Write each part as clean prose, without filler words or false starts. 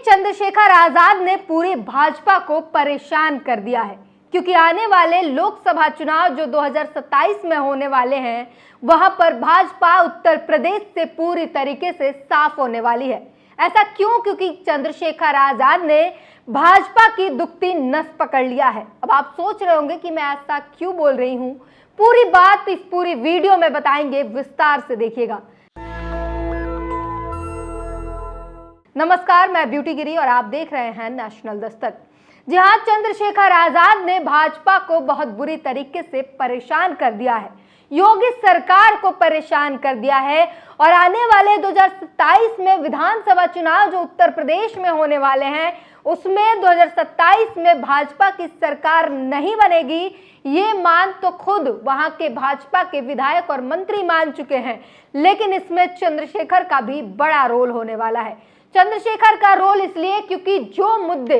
चंद्रशेखर आजाद ने पूरी भाजपा को परेशान कर दिया है, क्योंकि आने वाले लोकसभा चुनाव जो 2027 में होने वाले हैं, वहां पर भाजपा उत्तर प्रदेश से पूरी तरीके से साफ होने वाली है। ऐसा क्यों? क्योंकि चंद्रशेखर आजाद ने भाजपा की दुखती नस पकड़ लिया है। अब आप सोच रहे होंगे कि मैं ऐसा क्यों बोल रही हूं। पूरी बात इस पूरी वीडियो में बताएंगे, विस्तार से देखिएगा। नमस्कार, मैं ब्यूटी गिरी और आप देख रहे हैं नेशनल दस्तक। जी हां, चंद्रशेखर आजाद ने भाजपा को बहुत बुरी तरीके से परेशान कर दिया है, योगी सरकार को परेशान कर दिया है। और आने वाले 2027 में विधानसभा चुनाव जो उत्तर प्रदेश में होने वाले हैं, उसमें 2027 में भाजपा की सरकार नहीं बनेगी, ये मान तो खुद वहां के भाजपा के विधायक और मंत्री मान चुके हैं। लेकिन इसमें चंद्रशेखर का भी बड़ा रोल होने वाला है। चंद्रशेखर का रोल इसलिए क्योंकि जो मुद्दे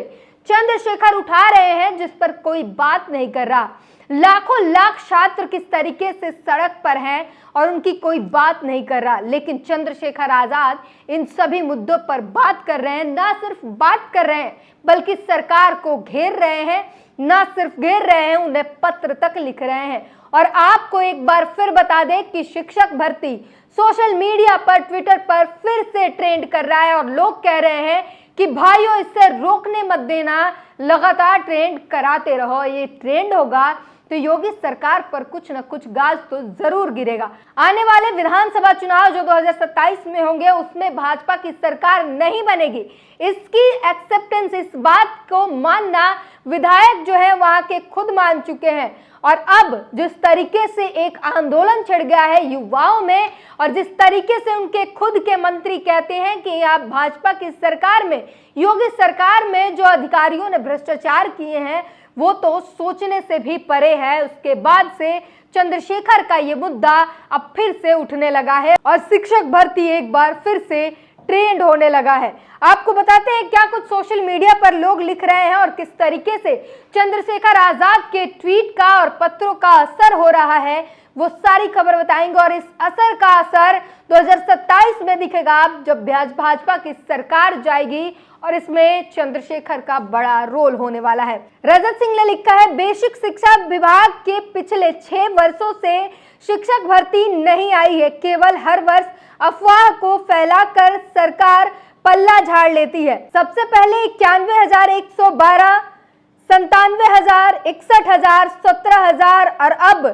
चंद्रशेखर उठा रहे हैं, जिस पर कोई बात नहीं कर रहा, लाखों लाख छात्र किस तरीके से सड़क पर हैं और उनकी कोई बात नहीं कर रहा, लेकिन चंद्रशेखर आजाद इन सभी मुद्दों पर बात कर रहे हैं। ना सिर्फ बात कर रहे हैं, बल्कि सरकार को घेर रहे हैं। ना सिर्फ घेर रहे हैं, उन्हें पत्र तक लिख रहे हैं। और आपको एक बार फिर बता दें कि शिक्षक भर्ती सोशल मीडिया पर, ट्विटर पर फिर से ट्रेंड कर रहा है और लोग कह रहे हैं कि भाइयों, इससे रोकने मत देना, लगातार ट्रेंड कराते रहो। ये ट्रेंड होगा तो योगी सरकार पर कुछ न कुछ गाज तो जरूर गिरेगा। आने वाले विधानसभा चुनाव जो 2027 में होंगे, उसमें भाजपा की सरकार नहीं बनेगी। इसकी एक्सेप्टेंस, इस बात को मानना विधायक जो है वहां के खुद मान चुके हैं। और अब जिस तरीके से एक आंदोलन छिड़ गया है युवाओं में, और जिस तरीके से उनके खुद के मंत्री कहते हैं कि आप भाजपा की सरकार में, योगी सरकार में जो अधिकारियों ने भ्रष्टाचार किए हैं, वो तो सोचने से भी परे है। उसके बाद से चंद्रशेखर का ये मुद्दा अब फिर से उठने लगा है और शिक्षक भर्ती एक बार फिर से ट्रेंड होने लगा है। आपको बताते हैं क्या कुछ सोशल मीडिया पर लोग लिख रहे हैं और किस तरीके से चंद्रशेखर आजाद के ट्वीट का और पत्रों का असर हो रहा है, वो सारी खबर बताएंगे। और इस असर का असर 2027 में दिखेगा, जब भाजपा की सरकार जाएगी, और इसमें चंद्रशेखर का बड़ा रोल होने वाला है। रजत सिंह ने लिखा है, बेसिक शिक्षा विभाग के पिछले 6 वर्षों से शिक्षक भर्ती नहीं आई है। केवल हर वर्ष अफवाह को फैलाकर सरकार पल्ला झाड़ लेती है। सबसे पहले 91,112, 97,000, 61,000, 17,000 और अब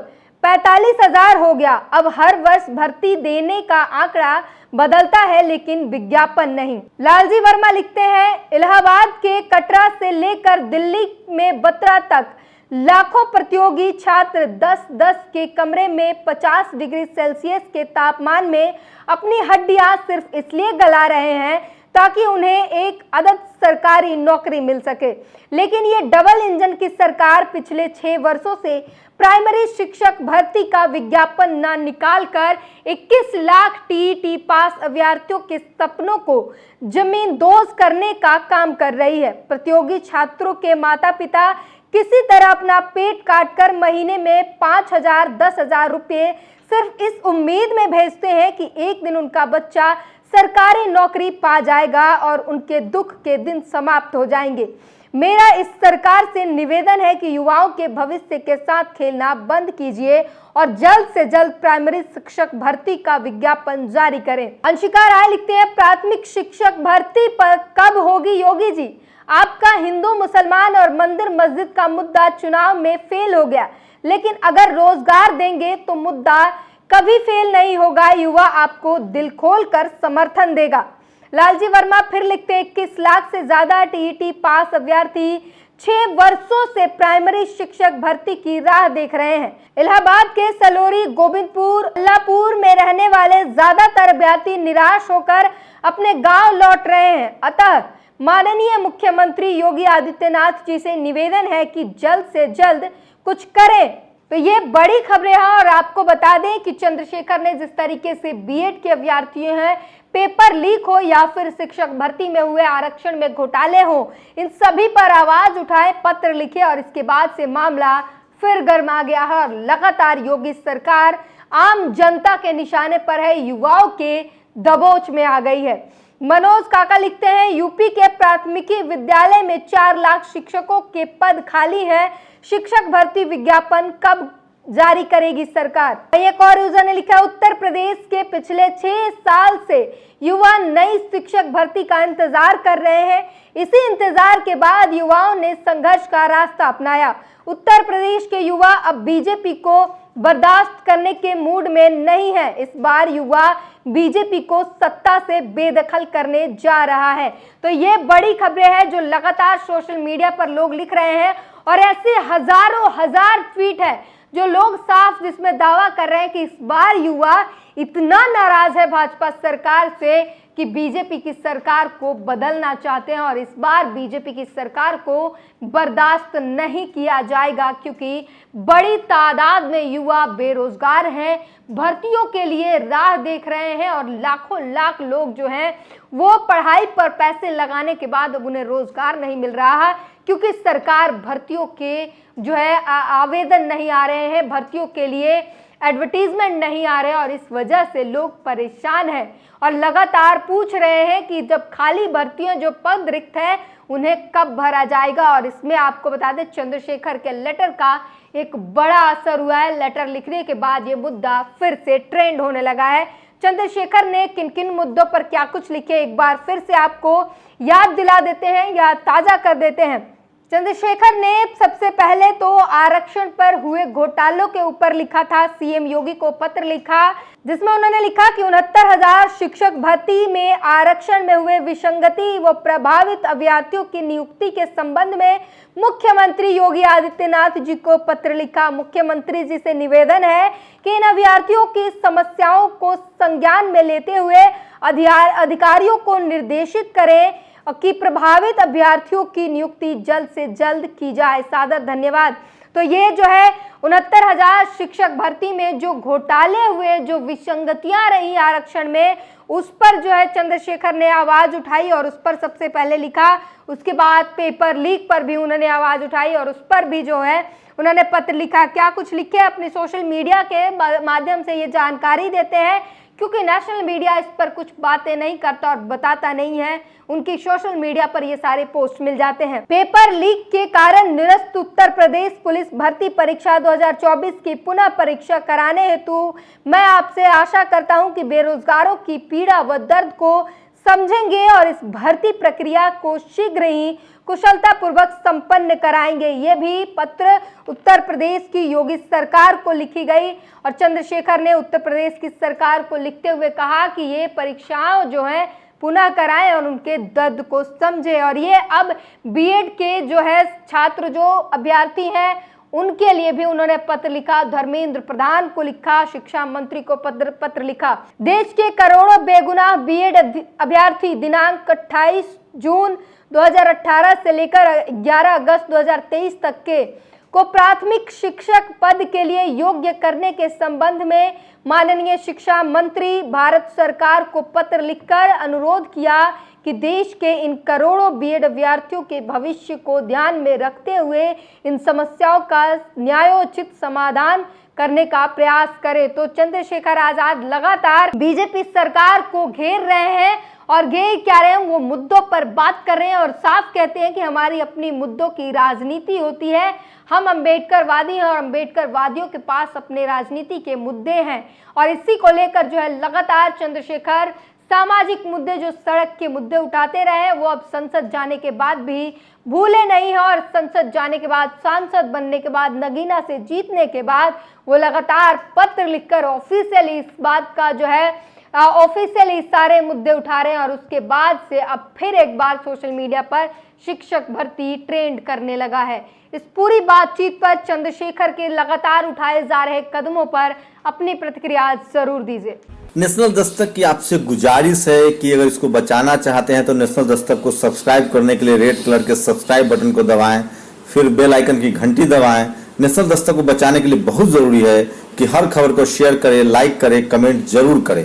45,000 हो गया। अब हर वर्ष भर्ती देने का आंकड़ा बदलता है, लेकिन विज्ञापन नहीं। लालजी वर्मा लिखते हैं, इलाहाबाद के कटरा से लेकर दिल्ली में बत्रा तक लाखों प्रतियोगी छात्र 10-10 के कमरे में 50 डिग्री सेल्सियस के तापमान में अपनी हड्डियां सिर्फ इसलिए गला रहे हैं ताकि उन्हें एक अदद सरकारी नौकरी मिल सके। लेकिन ये डबल इंजन की सरकार पिछले 6 वर्षों से प्राइमरी शिक्षक भर्ती का विज्ञापन न निकालकर 21 लाख टीईटी पास अभ्यर्थियों के सपनों को जमींदोज करने का काम कर रही है। प्रतियोगी छात्रों के माता पिता किसी तरह अपना पेट काटकर महीने में 5,000, 10,000 रुपये सिर्फ इस उम्मीद में भेजते हैं कि एक दिन उनका बच्चा सरकारी नौकरी पा जाएगा और उनके दुख के दिन समाप्त हो जाएंगे। मेरा इस सरकार से निवेदन है कि युवाओं के भविष्य के साथ खेलना बंद कीजिए और जल्द से जल्द प्राइमरी शिक्षक भर्ती का विज्ञापन जारी करें। अंशिका राय लिखते हैं, प्राथमिक शिक्षक भर्ती पर कब होगी योगी जी? आपका हिंदू मुसलमान और मंदिर मस्जिद का मुद्दा चुनाव में फेल हो गया, लेकिन अगर रोजगार देंगे तो मुद्दा कभी फेल नहीं होगा। युवा आपको दिल खोल कर समर्थन देगा। लालजी वर्मा फिर लिखते हैं, 21 लाख से ज्यादा टीईटी पास अभ्यर्थी 6 वर्षों से प्राइमरी शिक्षक भर्ती की राह देख रहे हैं। इलाहाबाद के सलोरी, गोविंदपुर, अल्लापुर में रहने वाले ज्यादातर अभ्यर्थी निराश होकर अपने गांव लौट रहे हैं। अतः माननीय मुख्यमंत्री योगी आदित्यनाथ जी से निवेदन है कि जल्द से जल्द कुछ करें। तो ये बड़ी खबरें हैं और आपको बता दें कि चंद्रशेखर ने जिस तरीके से बीएड के अभ्यर्थियों हैं, पेपर लीक हो या फिर शिक्षक भर्ती में हुए आरक्षण में घोटाले हो, इन सभी पर आवाज उठाए, पत्र लिखे और इसके बाद से मामला फिर गर्मा गया है। और लगातार योगी सरकार आम जनता के निशाने पर है, युवाओं के दबोच में आ गई है। मनोज काका लिखते हैं, यूपी के प्राथमिकी विद्यालय में 4 लाख शिक्षकों के पद खाली है, शिक्षक भर्ती विज्ञापन कब जारी करेगी सरकार। एक और यूजर ने लिखा, उत्तर प्रदेश के पिछले 6 साल से युवा नई शिक्षक भर्ती का इंतजार कर रहे हैं। इसी इंतजार के बाद युवाओं ने संघर्ष का रास्ता अपनाया। उत्तर प्रदेश के युवा अब बीजेपी को बर्दाश्त करने के मूड में नहीं है। इस बार युवा बीजेपी को सत्ता से बेदखल करने जा रहा है। तो ये बड़ी खबरें हैं जो लगातार सोशल मीडिया पर लोग लिख रहे हैं और ऐसे हजारों हजार ट्वीट है जो लोग साफ जिसमें दावा कर रहे हैं कि इस बार युवा इतना नाराज है भाजपा सरकार से कि बीजेपी की सरकार को बदलना चाहते हैं और इस बार बीजेपी की सरकार को बर्दाश्त नहीं किया जाएगा, क्योंकि बड़ी तादाद में युवा बेरोजगार हैं, भर्तियों के लिए राह देख रहे हैं और लाखों लाख लोग जो हैं वो पढ़ाई पर पैसे लगाने के बाद अब उन्हें रोजगार नहीं मिल रहा है, क्योंकि सरकार भर्तियों के जो है आवेदन नहीं आ रहे हैं, भर्तियों के लिए एडवर्टीजमेंट नहीं आ रहे और इस वजह से लोग परेशान हैं और लगातार पूछ रहे हैं कि जब खाली भर्तियां जो पद रिक्त है उन्हें कब भरा जाएगा। और इसमें आपको बता दें, चंद्रशेखर के लेटर का एक बड़ा असर हुआ है। लेटर लिखने के बाद ये मुद्दा फिर से ट्रेंड होने लगा है। चंद्रशेखर ने किन किन मुद्दों पर क्या कुछ लिखे, एक बार फिर से आपको याद दिला देते हैं या ताजा कर देते हैं। चंद्रशेखर ने सबसे पहले तो आरक्षण पर हुए घोटालों के ऊपर लिखा था, सीएम योगी को पत्र लिखा जिसमें उन्होंने लिखा कि 69,000 शिक्षक भर्ती में आरक्षण में हुए विसंगति व प्रभावित अभ्यर्थियों की नियुक्ति के संबंध में मुख्यमंत्री योगी आदित्यनाथ जी को पत्र लिखा। मुख्यमंत्री जी से निवेदन है कि इन अभ्यर्थियों की समस्याओं को संज्ञान में लेते हुए अधिकारियों को निर्देशित करें कि प्रभावित अभ्यर्थियों की नियुक्ति जल्द से जल्द की जाए। सादर धन्यवाद। तो ये जो है 69,000 शिक्षक भर्ती में जो घोटाले हुए, जो विसंगतियां रही आरक्षण में, उस पर जो है चंद्रशेखर ने आवाज उठाई और उस पर सबसे पहले लिखा। उसके बाद पेपर लीक पर भी उन्होंने आवाज उठाई और उस पर भी जो है उन्होंने पत्र लिखा। क्या कुछ लिखे अपने सोशल मीडिया के माध्यम से ये जानकारी देते हैं, क्योंकि नेशनल मीडिया इस पर कुछ बातें नहीं करता और बताता नहीं है। उनकी सोशल मीडिया पर ये सारे पोस्ट मिल जाते हैं। पेपर लीक के कारण निरस्त उत्तर प्रदेश पुलिस भर्ती परीक्षा 2024 की पुनः परीक्षा कराने हेतु मैं आपसे आशा करता हूं कि बेरोजगारों की पीड़ा व दर्द को समझेंगे और इस भर्ती प्रक्रिया को शीघ्र ही कुशलता पूर्वक संपन्न कराएंगे। ये भी पत्र उत्तर प्रदेश की योगी सरकार को लिखी गई और चंद्रशेखर ने उत्तर प्रदेश की सरकार को लिखते हुए कहा कि ये परीक्षाएं जो है पुनः कराएं और उनके दर्द को समझे। और ये अब बीएड के जो है छात्र जो अभ्यर्थी हैं उनके लिए भी उन्होंने पत्र लिखा। धर्मेंद्र प्रधान को लिखा, शिक्षा मंत्री को पत्र लिखा। देश के करोड़ों बेगुनाह बीएड अभ्यर्थी दिनांक 28 जून 2018 से लेकर 11 अगस्त 2023 तक के को प्राथमिक शिक्षक पद के लिए योग्य करने के संबंध में माननीय शिक्षा मंत्री भारत सरकार को पत्र लिखकर अनुरोध किया कि देश के इन करोड़ों बीएड अभ्यर्थियों के भविष्य को ध्यान में रखते हुए इन समस्याओं का न्यायोचित समाधान करने का प्रयास करे। तो चंद्रशेखर आजाद लगातार बीजेपी सरकार को घेर रहे हैं और घेर क्या रहे हैं, वो मुद्दों पर बात कर रहे हैं और साफ कहते हैं कि हमारी अपनी मुद्दों की राजनीति होती है। हम अम्बेडकरवादी हैं और अम्बेडकरवादियों के पास अपने राजनीति के मुद्दे हैं और इसी को लेकर जो है लगातार चंद्रशेखर सामाजिक मुद्दे जो सड़क के मुद्दे उठाते रहे वो अब संसद जाने के बाद भी भूले नहीं है और संसद जाने के बाद, सांसद बनने के बाद, नगीना से जीतने के बाद वो लगातार पत्र लिखकर ऑफिशियली इस बात का जो है ऑफिशियली सारे मुद्दे उठा रहे हैं और उसके बाद से अब फिर एक बार सोशल मीडिया पर शिक्षक भर्ती ट्रेंड करने लगा है। इस पूरी बातचीत पर चंद्रशेखर के लगातार उठाए जा रहे कदमों पर अपनी प्रतिक्रिया जरूर दीजिए। नेशनल दस्तक की आपसे गुजारिश है कि अगर इसको बचाना चाहते हैं तो नेशनल दस्तक को सब्सक्राइब करने के लिए रेड कलर के सब्सक्राइब बटन को दबाएं, फिर बेल आइकन की घंटी दबाएं। नेशनल दस्तक को बचाने के लिए बहुत जरूरी है कि हर खबर को शेयर करें, लाइक करें, कमेंट जरूर करें।